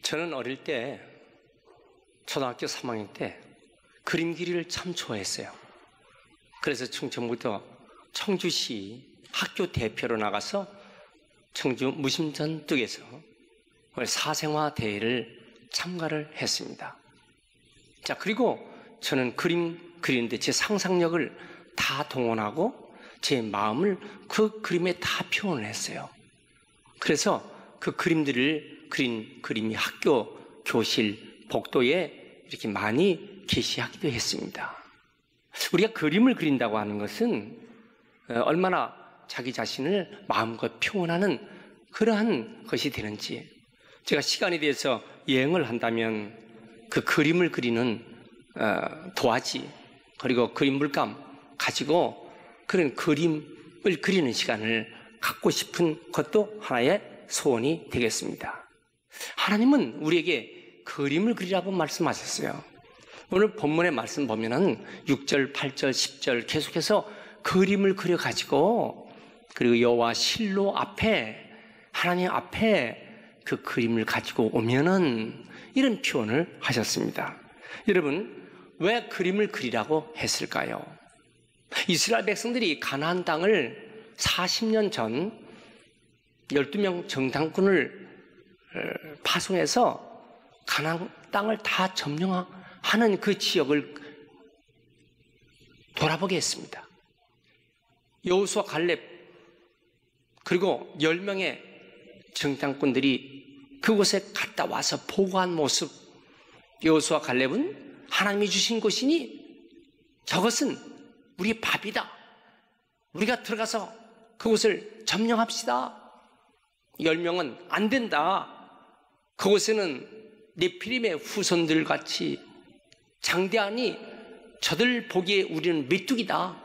저는 어릴 때 초등학교 3학년 때 그림 그리기를 참 좋아했어요. 그래서 충청부터 청주시 학교 대표로 나가서 청주 무심전뚝에서 사생화 대회를 참가를 했습니다. 자, 그리고 저는 그림 그리는데 제 상상력을 다 동원하고 제 마음을 그 그림에 다 표현을 했어요. 그래서 그 그림들을 그린 그림이 학교 교실 복도에 이렇게 많이 게시하기도 했습니다. 우리가 그림을 그린다고 하는 것은 얼마나 자기 자신을 마음껏 표현하는 그러한 것이 되는지, 제가 시간이 돼서 여행을 한다면 그 그림을 그리는 도화지 그리고 그림 물감 가지고 그런 그림을 그리는 시간을 갖고 싶은 것도 하나의 소원이 되겠습니다. 하나님은 우리에게 그림을 그리라고 말씀하셨어요. 오늘 본문의 말씀 보면은 6절, 8절, 10절 계속해서 그림을 그려가지고 그리고 여호와 실로 앞에, 하나님 앞에 그 그림을 가지고 오면은 이런 표현을 하셨습니다. 여러분, 왜 그림을 그리라고 했을까요? 이스라엘 백성들이 가나안 땅을 40년 전 12명 정탐꾼을 파송해서 가나안 땅을 다 점령하는 그 지역을 돌아보게 했습니다. 여호수아 갈렙 그리고 10명의 정탐꾼들이 그곳에 갔다 와서 보고한 모습, 여호수아 갈렙은 하나님이 주신 곳이니 저것은 우리의 밥이다, 우리가 들어가서 그곳을 점령합시다. 10명은 안 된다, 그곳에는 네피림의 후손들 같이 장대하니 저들 보기에 우리는 메뚜기다,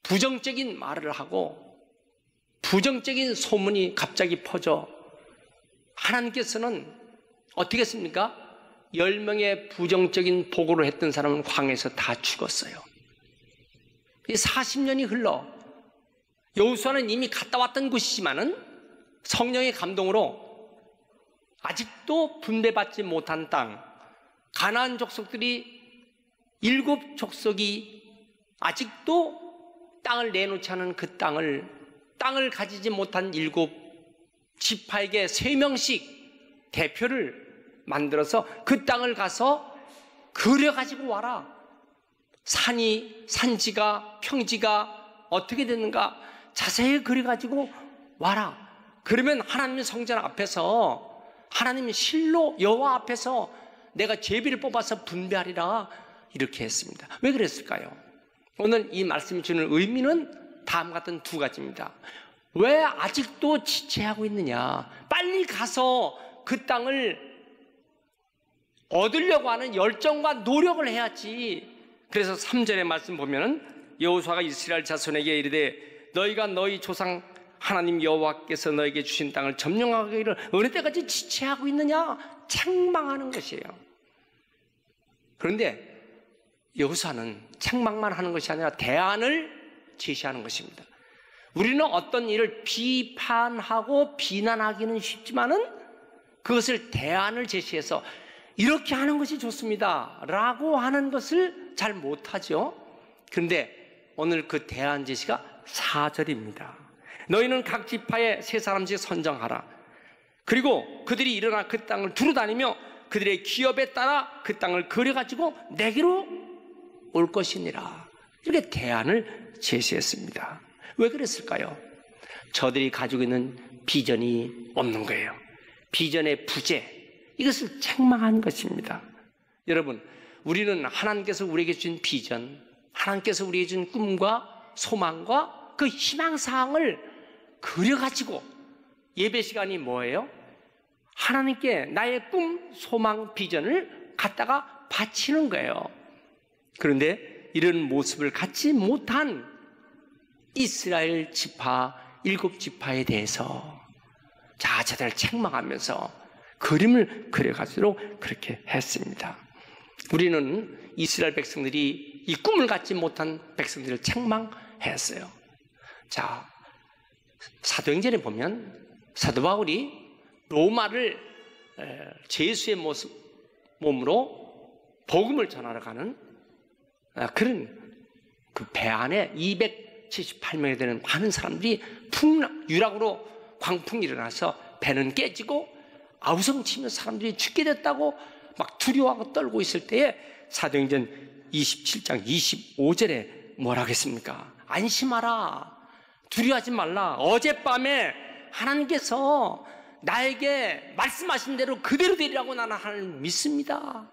부정적인 말을 하고 부정적인 소문이 갑자기 퍼져 하나님께서는 어떻게 했습니까? 10명의 부정적인 보고를 했던 사람은 광에서 다 죽었어요. 40년이 흘러 여호수아는 이미 갔다 왔던 곳이지만은 성령의 감동으로 아직도 분배받지 못한 땅, 가나안 족속들이 7 족속이 아직도 땅을 내놓지 않은 그 땅을 가지지 못한 7 지파에게 3명씩 대표를 만들어서 그 땅을 가서 그려가지고 와라. 산지가 평지가 어떻게 됐는가 자세히 그려가지고 와라. 그러면 하나님의 성전 앞에서, 하나님의 실로 여호와 앞에서 내가 제비를 뽑아서 분배하리라, 이렇게 했습니다. 왜 그랬을까요? 오늘 이 말씀이 주는 의미는 다음과 같은 2가지입니다. 왜 아직도 지체하고 있느냐? 빨리 가서 그 땅을 얻으려고 하는 열정과 노력을 해야지. 그래서 3절의 말씀 보면은 여호수아가 이스라엘 자손에게 이르되 너희가 너희 조상 하나님 여호와께서 너에게 주신 땅을 점령하기를 어느 때까지 지체하고 있느냐? 책망하는 것이에요. 그런데 여호수아는 책망만 하는 것이 아니라 대안을 제시하는 것입니다. 우리는 어떤 일을 비판하고 비난하기는 쉽지만은 그것을 대안을 제시해서 이렇게 하는 것이 좋습니다 라고 하는 것을 잘 못하죠. 그런데 오늘 그 대안 제시가 4절입니다. 너희는 각 지파에 3사람씩 선정하라. 그리고 그들이 일어나 그 땅을 두루다니며 그들의 기업에 따라 그 땅을 그려가지고 내게로 올 것이니라. 이렇게 대안을 제시했습니다. 왜 그랬을까요? 저들이 가지고 있는 비전이 없는 거예요. 비전의 부재, 이것을 책망한 것입니다. 여러분, 우리는 하나님께서 우리에게 주신 비전, 하나님께서 우리에게 준 꿈과 소망과 그 희망사항을 그려가지고 예배 시간이 뭐예요? 하나님께 나의 꿈, 소망, 비전을 갖다가 바치는 거예요. 그런데 이런 모습을 갖지 못한 이스라엘 지파 7 지파에 대해서 저들을 책망하면서 그림을 그려가지고 그렇게 했습니다. 우리는 이스라엘 백성들이 이 꿈을 갖지 못한 백성들을 책망했어요. 자, 사도행전에 보면 사도 바울이 로마를 제수의 몸으로 복음을 전하러 가는 그런 그 배 안에 278명이 되는 많은 사람들이 유락으로 광풍이 일어나서 배는 깨지고 아우성치며 사람들이 죽게 됐다고 막 두려워하고 떨고 있을 때에 사도행전 27장 25절에 뭐라 하겠습니까? 안심하라, 두려워하지 말라. 어젯밤에 하나님께서 나에게 말씀하신 대로 그대로 되리라고 나는 하나님을 믿습니다.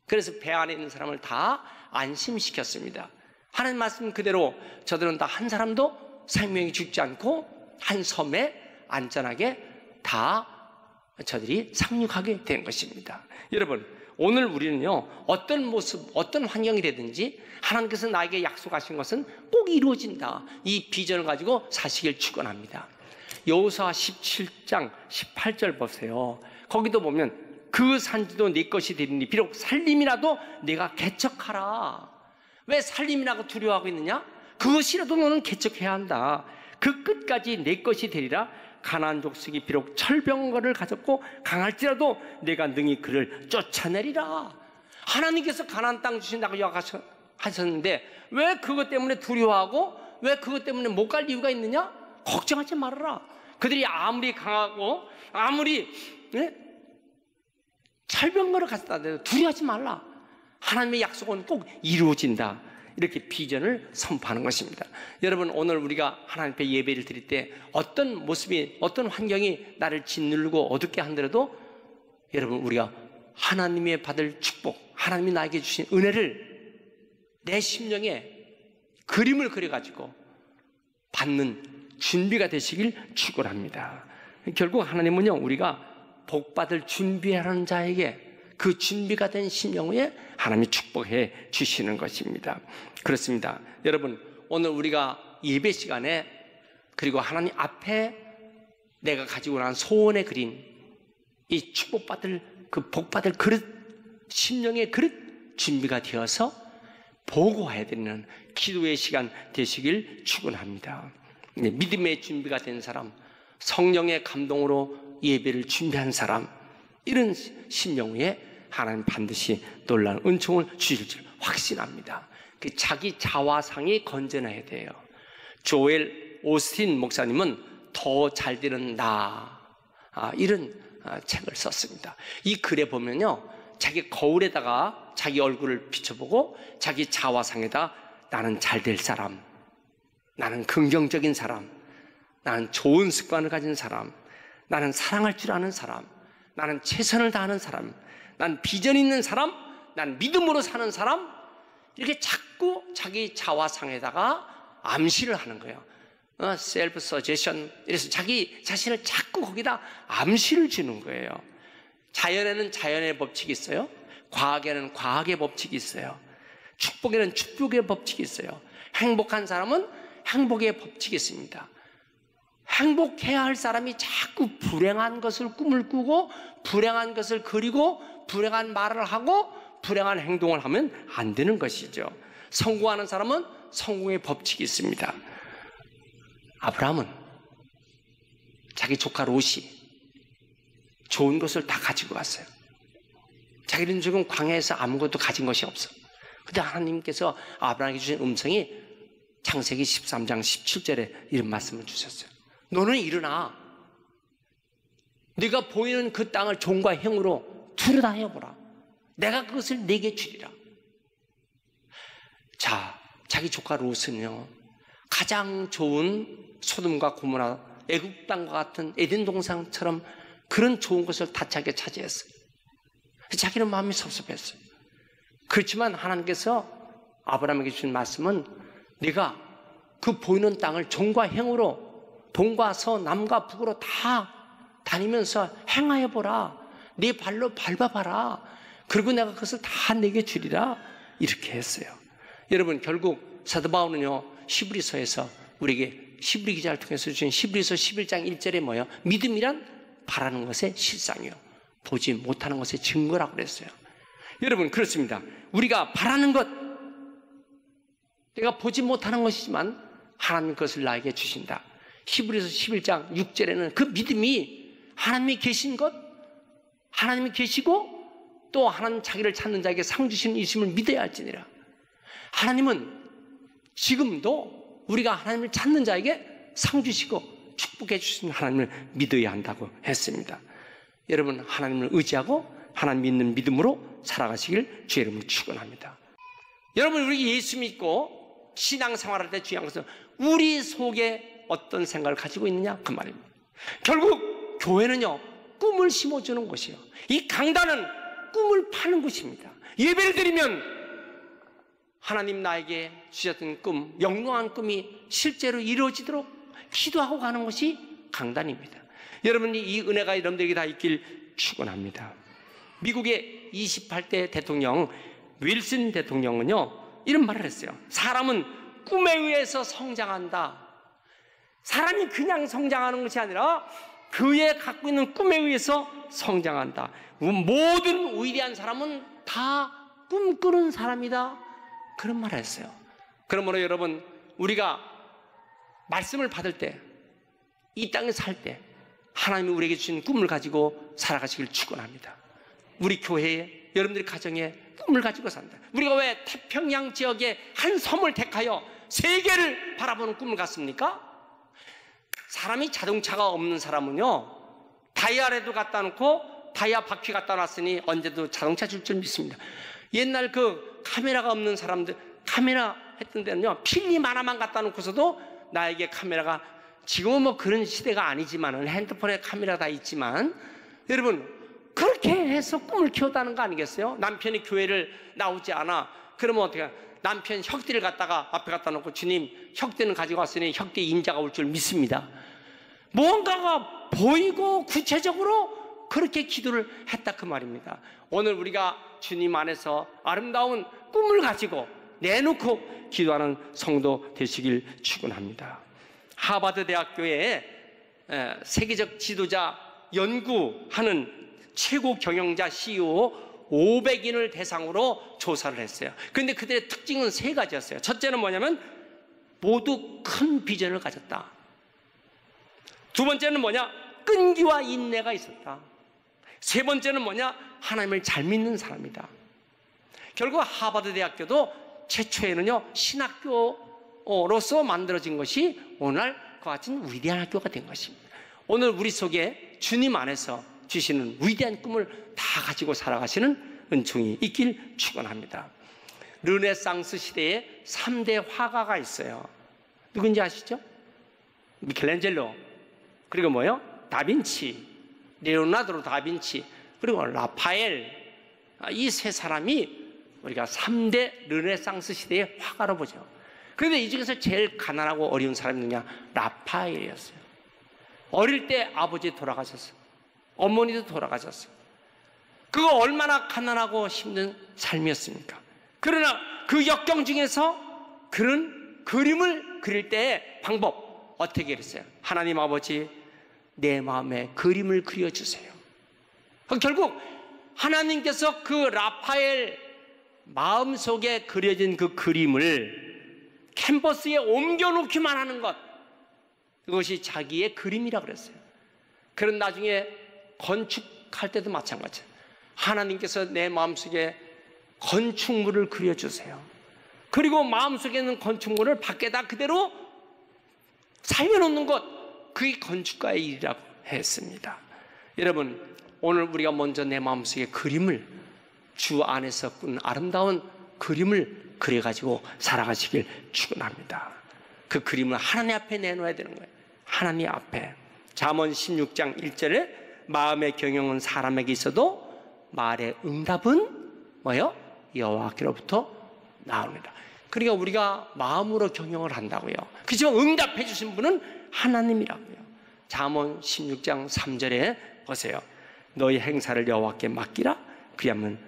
그래서 배 안에 있는 사람을 다 안심시켰습니다. 하나님 말씀 그대로 저들은 다 한 사람도 생명이 죽지 않고 한 섬에 안전하게 다 저들이 상륙하게 된 것입니다. 여러분, 오늘 우리는요, 어떤 모습, 어떤 환경이 되든지 하나님께서 나에게 약속하신 것은 꼭 이루어진다. 이 비전을 가지고 사시길 축원합니다. 여호수아 17장 18절 보세요. 거기도 보면 그 산지도 네 것이 되리니 비록 살림이라도 네가 개척하라. 왜 살림이라고 두려워하고 있느냐? 그것이라도 너는 개척해야 한다. 그 끝까지 내 것이 되리라. 가나안 족속이 비록 철병거를 가졌고 강할지라도 내가 능히 그를 쫓아내리라. 하나님께서 가나안 땅 주신다고 약속하셨는데 왜 그것 때문에 두려워하고 왜 그것 때문에 못 갈 이유가 있느냐? 걱정하지 말아라. 그들이 아무리 강하고 아무리 철병거를 갔다 해도 두려워하지 말라. 하나님의 약속은 꼭 이루어진다. 이렇게 비전을 선포하는 것입니다. 여러분, 오늘 우리가 하나님 앞에 예배를 드릴 때 어떤 모습이, 어떤 환경이 나를 짓누르고 어둡게 한더라도 여러분, 우리가 하나님의 받을 축복, 하나님이 나에게 주신 은혜를 내 심령에 그림을 그려가지고 받는 준비가 되시길 축원합니다. 결국 하나님은요, 우리가 복받을 준비하는 자에게 그 준비가 된 심령에 하나님이 축복해 주시는 것입니다. 그렇습니다. 여러분, 오늘 우리가 예배 시간에 그리고 하나님 앞에 내가 가지고 난 소원에 그린 이 축복받을 그 복받을 그릇, 심령의 그릇 준비가 되어서 보고해야 되는 기도의 시간 되시길 축원합니다. 믿음의 준비가 된 사람, 성령의 감동으로 예배를 준비한 사람, 이런 심령 위에 하나님 반드시 놀라운 은총을 주실 줄 확신합니다. 그 자기 자화상이 건전해야 돼요. 조엘 오스틴 목사님은 더 잘 되는 나, 이런 책을 썼습니다. 이 글에 보면요, 자기 거울에다가 자기 얼굴을 비춰보고 자기 자화상에다 나는 잘 될 사람, 나는 긍정적인 사람, 나는 좋은 습관을 가진 사람, 나는 사랑할 줄 아는 사람, 나는 최선을 다하는 사람, 난 비전 있는 사람, 난 믿음으로 사는 사람, 이렇게 자꾸 자기 자화상에다가 암시를 하는 거예요. 셀프 서제션, 이래서 자기 자신을 자꾸 거기다 암시를 주는 거예요. 자연에는 자연의 법칙이 있어요. 과학에는 과학의 법칙이 있어요. 축복에는 축복의 법칙이 있어요. 행복한 사람은 행복의 법칙이 있습니다. 행복해야 할 사람이 자꾸 불행한 것을 꿈을 꾸고 불행한 것을 그리고 불행한 말을 하고 불행한 행동을 하면 안 되는 것이죠. 성공하는 사람은 성공의 법칙이 있습니다. 아브라함은 자기 조카 롯이 좋은 것을 다 가지고 왔어요. 자기는 지금 광야에서 아무것도 가진 것이 없어. 근데 하나님께서 아브라함에게 주신 음성이 창세기 13장 17절에 이런 말씀을 주셨어요. 너는 일어나 네가 보이는 그 땅을 종과 행으로 들여다보라. 내가 그것을 내게 주리라. 자, 자기 조카 롯은요, 가장 좋은 소돔과 고모라, 애굽 땅과 같은 에덴 동산처럼 그런 좋은 것을 다 자기가 차지했어요. 자기는 마음이 섭섭했어요. 그렇지만 하나님께서 아브라함에게 주신 말씀은 네가 그 보이는 땅을 종과 행으로 동과 서 남과 북으로 다 다니면서 행하여 보라. 네 발로 밟아봐라. 그리고 내가 그것을 다 내게 주리라. 이렇게 했어요. 여러분, 결국 사도 바울은요, 히브리서에서 우리에게 히브리 기자를 통해서 주신 히브리서 11장 1절에 뭐예요? 믿음이란 바라는 것의 실상이요, 보지 못하는 것의 증거라고 그랬어요. 여러분, 그렇습니다. 우리가 바라는 것, 내가 보지 못하는 것이지만 하나님 그것을 나에게 주신다. 히브리서 11장 6절에는 그 믿음이 하나님이 계신 것, 하나님이 계시고 또 하나님 자기를 찾는 자에게 상 주시는 이심을 믿어야 할지니라. 하나님은 지금도 우리가 하나님을 찾는 자에게 상 주시고 축복해 주시는 하나님을 믿어야 한다고 했습니다. 여러분, 하나님을 의지하고 하나님 믿는 믿음으로 살아가시길 주의 이름으로 축원합니다. 여러분, 우리 예수 믿고 신앙생활할 때 중요한 것은 우리 속에 어떤 생각을 가지고 있느냐, 그 말입니다. 결국 교회는요, 꿈을 심어주는 곳이에요. 이 강단은 꿈을 파는 곳입니다. 예배를 드리면 하나님 나에게 주셨던 꿈, 영롱한 꿈이 실제로 이루어지도록 기도하고 가는 것이 강단입니다. 여러분이 이 은혜가 여러분들에게 다 있길 축원합니다. 미국의 28대 대통령 윌슨 대통령은요, 이런 말을 했어요. 사람은 꿈에 의해서 성장한다. 사람이 그냥 성장하는 것이 아니라 그의 갖고 있는 꿈에 의해서 성장한다. 모든 위대한 사람은 다 꿈꾸는 사람이다. 그런 말을 했어요. 그러므로 여러분, 우리가 말씀을 받을 때, 이 땅에 살 때 하나님이 우리에게 주신 꿈을 가지고 살아가시길 축원합니다. 우리 교회에, 여러분들의 가정에 꿈을 가지고 산다. 우리가 왜 태평양 지역의 한 섬을 택하여 세계를 바라보는 꿈을 갖습니까? 사람이 자동차가 없는 사람은요, 다이아라도 갖다 놓고 다이아 바퀴 갖다 놨으니 언제도 자동차 줄 줄 믿습니다. 옛날 그 카메라가 없는 사람들, 카메라 했던 데는요, 필름 하나만 갖다 놓고서도 나에게 카메라가, 지금은 뭐 그런 시대가 아니지만은 핸드폰에 카메라 다 있지만, 여러분, 그렇게 해서 꿈을 키웠다는 거 아니겠어요? 남편이 교회를 나오지 않아. 그러면 어떻게, 남편 혁대를 갖다가 앞에 갖다 놓고, 주님, 혁대는 가지고 왔으니 혁대 인자가 올 줄 믿습니다. 뭔가가 보이고 구체적으로 그렇게 기도를 했다, 그 말입니다. 오늘 우리가 주님 안에서 아름다운 꿈을 가지고 내놓고 기도하는 성도 되시길 축원합니다. 하버드 대학교에 세계적 지도자 연구하는 최고 경영자 CEO 500인을 대상으로 조사를 했어요. 그런데 그들의 특징은 세 가지였어요. 첫째는 뭐냐면 모두 큰 비전을 가졌다. 두 번째는 뭐냐? 끈기와 인내가 있었다. 세 번째는 뭐냐? 하나님을 잘 믿는 사람이다. 결국 하버드 대학교도 최초에는요, 신학교로서 만들어진 것이 오늘날 그와 같은 위대한 학교가 된 것입니다. 오늘 우리 속에 주님 안에서 주시는 위대한 꿈을 다 가지고 살아가시는 은총이 있길 축원합니다. 르네상스 시대에 3대 화가가 있어요. 누군지 아시죠? 미켈란젤로, 그리고 뭐요? 다빈치, 레오나르도 다빈치, 그리고 라파엘. 이 세 사람이 우리가 3대 르네상스 시대의 화가로 보죠. 그런데 이 중에서 제일 가난하고 어려운 사람이 누구냐? 라파엘이었어요. 어릴 때 아버지 돌아가셨어요. 어머니도 돌아가셨어요. 그거 얼마나 가난하고 힘든 삶이었습니까? 그러나 그 역경 중에서 그런 그림을 그릴 때의 방법 어떻게 그랬어요? 하나님 아버지, 내 마음에 그림을 그려주세요. 결국 하나님께서 그 라파엘 마음속에 그려진 그 그림을 캔버스에 옮겨놓기만 하는 것, 그것이 자기의 그림이라 그랬어요. 그런 나중에 건축할 때도 마찬가지예요. 하나님께서 내 마음속에 건축물을 그려주세요. 그리고 마음속에 있는 건축물을 밖에다 그대로 살려놓는 것, 그게 건축가의 일이라고 했습니다. 여러분, 오늘 우리가 먼저 내 마음속에 그림을, 주 안에서 꾼 아름다운 그림을 그려가지고 살아가시길 축원합니다. 그 그림을 하나님 앞에 내놓아야 되는 거예요. 하나님 앞에. 잠언 16장 1절에 마음의 경영은 사람에게 있어도 말의 응답은 뭐요? 여호와께로부터 나옵니다. 그러니까 우리가 마음으로 경영을 한다고요. 그렇지만 응답해 주신 분은 하나님이라고요. 잠언 16장 3절에 보세요. 너희 행사를 여호와께 맡기라. 그리하면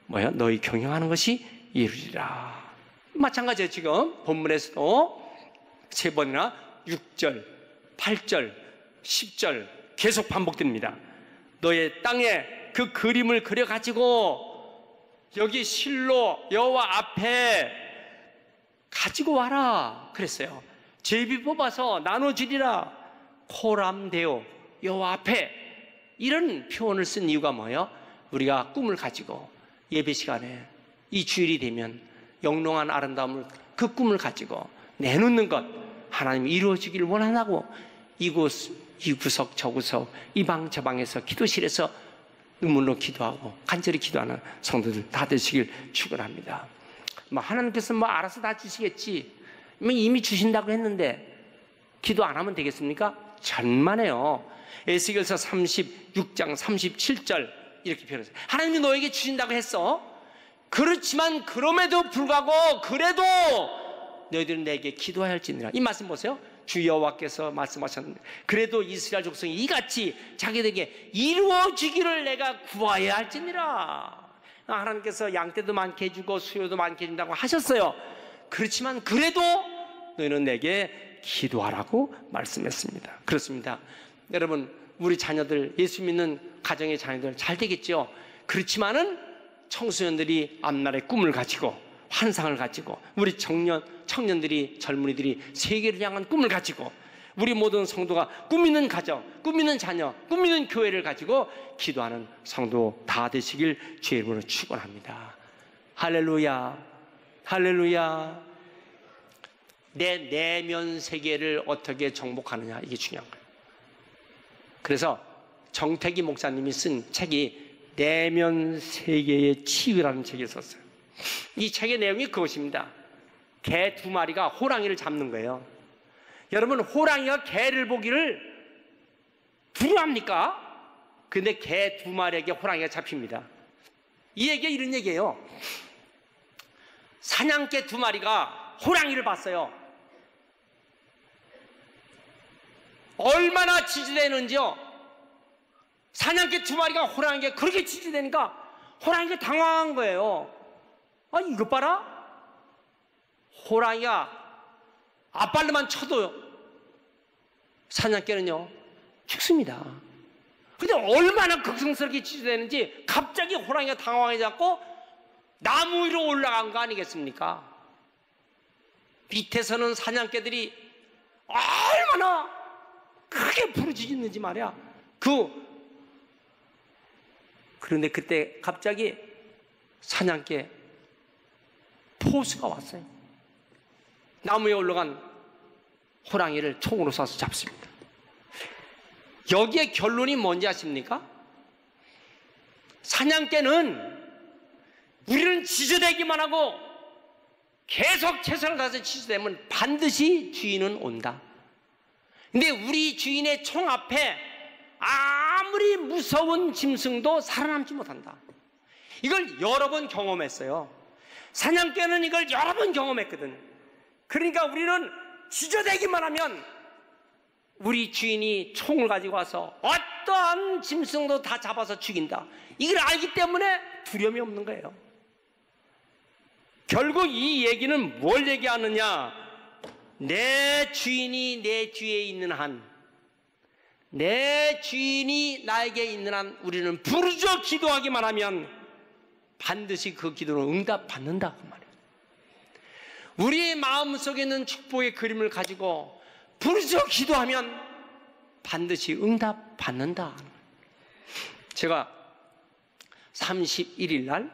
뭐요? 너희 경영하는 것이 이루리라. 마찬가지예요. 지금 본문에서도 세 번이나 6절, 8절, 10절 계속 반복됩니다. 너의 땅에 그 그림을 그려가지고 여기 실로 여호와 앞에 가지고 와라 그랬어요. 제비 뽑아서 나눠주리라. 코람데오, 여호와 앞에. 이런 표현을 쓴 이유가 뭐예요? 우리가 꿈을 가지고 예배 시간에 이 주일이 되면 영롱한 아름다움을 그 꿈을 가지고 내놓는 것, 하나님이 이루어지기를 원한다고 이곳 이 구석 저 구석 이 방 저 방에서 기도실에서 눈물로 기도하고 간절히 기도하는 성도들 다 되시길 축원합니다. 하나님께서 알아서 다 주시겠지, 이미 주신다고 했는데 기도 안 하면 되겠습니까? 전만해요. 에스겔서 36장 37절 이렇게 표현했어요. 하나님이 너에게 주신다고 했어. 그렇지만 그럼에도 불구하고 그래도 너희들은 내게 기도해야 할지니라. 이 말씀 보세요. 주 여호와께서 말씀하셨는데 그래도 이스라엘 족속이 이같이 자기들에게 이루어지기를 내가 구하여야 할지니라. 하나님께서 양떼도 많게 해주고 수요도 많게 해준다고 하셨어요. 그렇지만 그래도 너희는 내게 기도하라고 말씀했습니다. 그렇습니다. 여러분, 우리 자녀들, 예수 믿는 가정의 자녀들 잘 되겠죠. 그렇지만은 청소년들이 앞날의 꿈을 가지고 환상을 가지고, 우리 청년들이, 젊은이들이 세계를 향한 꿈을 가지고, 우리 모든 성도가 꿈 있는 가정, 꿈 있는 자녀, 꿈 있는 교회를 가지고 기도하는 성도 다 되시길 주의 이름으로 축원합니다. 할렐루야, 할렐루야. 내 내면 세계를 어떻게 정복하느냐, 이게 중요한 거예요. 그래서 정태기 목사님이 쓴 책이 내면 세계의 치유라는 책을 썼어요. 이 책의 내용이 그것입니다. 개 두 마리가 호랑이를 잡는 거예요. 여러분, 호랑이가 개를 보기를 두려워합니까? 근데 개 두 마리에게 호랑이가 잡힙니다. 이 얘기가 이런 얘기예요. 사냥개 두 마리가 호랑이를 봤어요. 얼마나 지지되는지요. 사냥개 두 마리가 호랑이에게 그렇게 지지되니까 호랑이가 당황한 거예요. 아니, 이것 봐라. 호랑이가 앞발로만 쳐도 사냥개는요 죽습니다. 근데 얼마나 극성스럽게 지지되는지 갑자기 호랑이가 당황해갖고 나무 위로 올라간 거 아니겠습니까? 밑에서는 사냥개들이 얼마나 크게 부르짖는지 말이야. 그런데 그때 갑자기 사냥개 포수가 왔어요. 나무에 올라간 호랑이를 총으로 쏴서 잡습니다. 여기에 결론이 뭔지 아십니까? 사냥개는 우리는 지저대기만 하고 계속 최선을 다해서 지저대면 반드시 주인은 온다. 근데 우리 주인의 총 앞에 아무리 무서운 짐승도 살아남지 못한다. 이걸 여러 번 경험했어요. 사냥개는 이걸 여러 번 경험했거든. 그러니까 우리는 지저대기만 하면 우리 주인이 총을 가지고 와서 어떠한 짐승도 다 잡아서 죽인다. 이걸 알기 때문에 두려움이 없는 거예요. 결국 이 얘기는 뭘 얘기하느냐? 내 주인이 내 뒤에 있는 한, 내 주인이 나에게 있는 한 우리는 부르짖어 기도하기만 하면 반드시 그 기도는 응답받는다고 말이에요. 우리의 마음속에 있는 축복의 그림을 가지고 부르짖어 기도하면 반드시 응답받는다. 제가 31일 날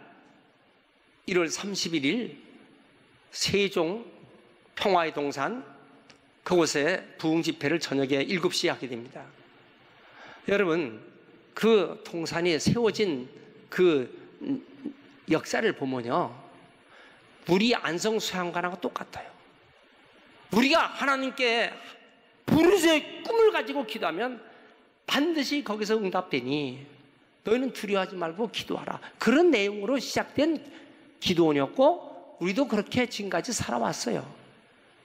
1월 31일 세종 평화의 동산 그곳에 부흥 집회를 저녁에 7시에 하게 됩니다. 여러분, 그 동산이 세워진 그 역사를 보면요, 우리 안성수양관하고 똑같아요. 우리가 하나님께 부르짖어 꿈을 가지고 기도하면 반드시 거기서 응답되니 너희는 두려워하지 말고 기도하라. 그런 내용으로 시작된 기도원이었고 우리도 그렇게 지금까지 살아왔어요.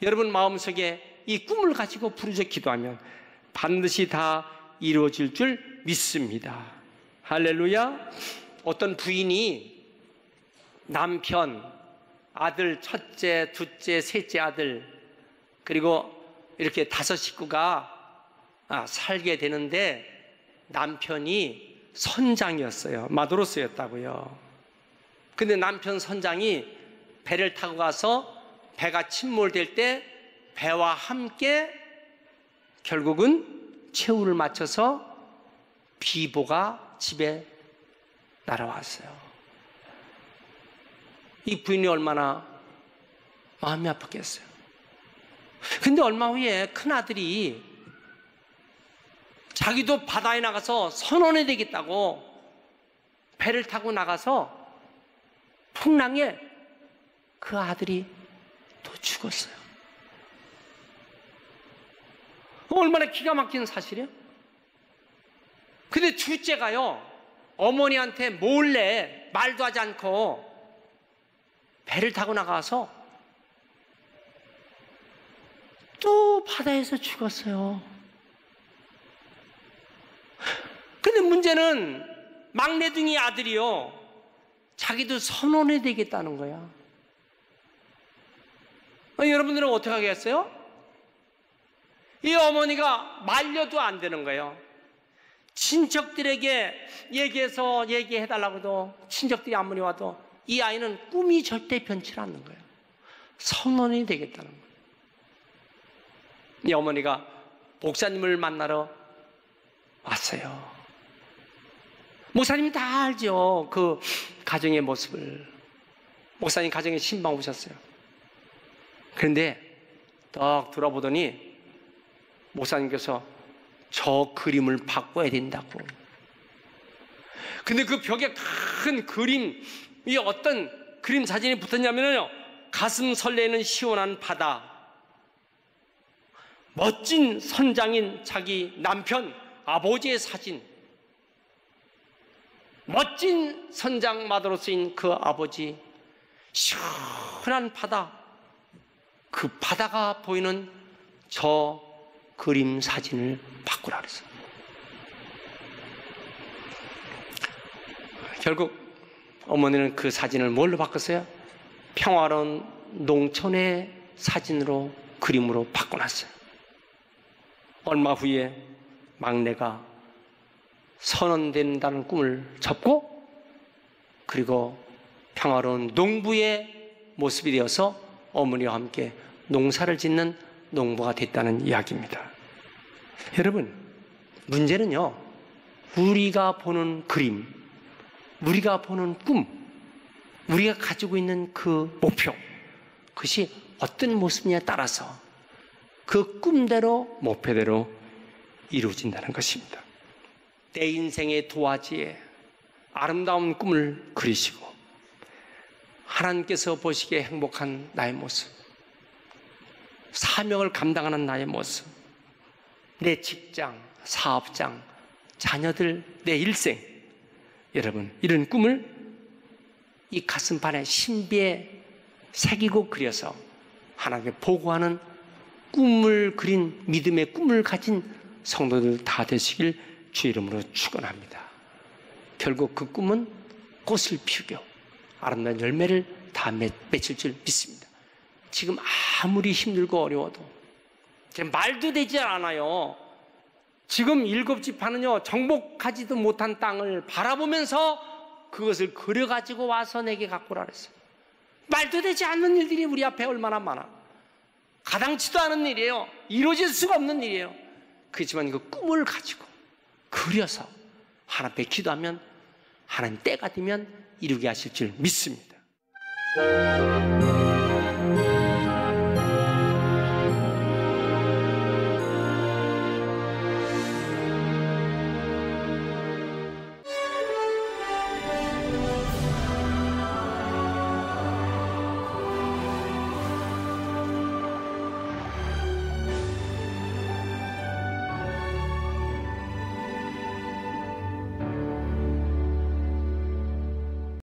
여러분 마음속에 이 꿈을 가지고 부르짖어 기도하면 반드시 다 이루어질 줄 믿습니다. 할렐루야. 어떤 부인이 남편, 아들, 첫째, 둘째, 셋째 아들, 그리고 이렇게 5 식구가 살게 되는데 남편이 선장이었어요. 마도로스였다고요. 근데 남편 선장이 배를 타고 가서 배가 침몰될 때 배와 함께 결국은 최후를 마쳐서 비보가 집에 날아왔어요. 이 부인이 얼마나 마음이 아팠겠어요. 근데 얼마 후에 큰아들이 자기도 바다에 나가서 선원이 되겠다고 배를 타고 나가서 풍랑에 그 아들이 또 죽었어요. 얼마나 기가 막힌 사실이에요? 근데 둘째가요, 어머니한테 몰래 말도 하지 않고 배를 타고 나가서 또 바다에서 죽었어요. 근데 문제는 막내둥이 아들이요, 자기도 선원이 되겠다는 거야. 여러분들은 어떻게 하겠어요? 이 어머니가 말려도 안 되는 거예요. 친척들에게 얘기해달라고도 친척들이 아무리 와도 이 아이는 꿈이 절대 변치 않는 거예요. 선원이 되겠다는 거예요. 이 어머니가 목사님을 만나러 왔어요. 목사님이 다 알죠, 그 가정의 모습을. 목사님 가정에 신방 오셨어요. 그런데 딱 돌아보더니 목사님께서 저 그림을 바꿔야 된다고. 근데 그 벽에 큰 그림, 이 어떤 그림 사진이 붙었냐면요, 가슴 설레는 시원한 바다, 멋진 선장인 자기 남편 아버지의 사진, 멋진 선장 마더로 쓰인 그 아버지, 시원한 바다, 그 바다가 보이는 저 그림 사진을 바꾸라 그랬어요. 결국 어머니는 그 사진을 뭘로 바꿨어요? 평화로운 농촌의 사진으로, 그림으로 바꿔놨어요. 얼마 후에 막내가 선원된다는 꿈을 접고, 그리고 평화로운 농부의 모습이 되어서 어머니와 함께 농사를 짓는 농부가 됐다는 이야기입니다. 여러분, 문제는요, 우리가 보는 그림, 우리가 보는 꿈, 우리가 가지고 있는 그 목표, 그것이 어떤 모습이냐에 따라서 그 꿈대로, 목표대로 이루어진다는 것입니다. 내 인생의 도화지에 아름다운 꿈을 그리시고 하나님께서 보시기에 행복한 나의 모습, 사명을 감당하는 나의 모습, 내 직장, 사업장, 자녀들, 내 일생, 여러분, 이런 꿈을 이 가슴판에 신비에 새기고 그려서 하나님께 보고하는 꿈을 그린, 믿음의 꿈을 가진 성도들 다 되시길 주의 이름으로 축원합니다. 결국 그 꿈은 꽃을 피우고 아름다운 열매를 다 맺을 줄 믿습니다. 지금 아무리 힘들고 어려워도 지금 말도 되지 않아요. 지금 7지파는요, 정복하지도 못한 땅을 바라보면서 그것을 그려가지고 와서 내게 갖고 오라 그랬어요. 말도 되지 않는 일들이 우리 앞에 얼마나 많아. 가당치도 않은 일이에요. 이루어질 수가 없는 일이에요. 그렇지만 그 꿈을 가지고 그려서 하나님 앞에 기도하면 하나님 때가 되면 이루게 하실 줄 믿습니다.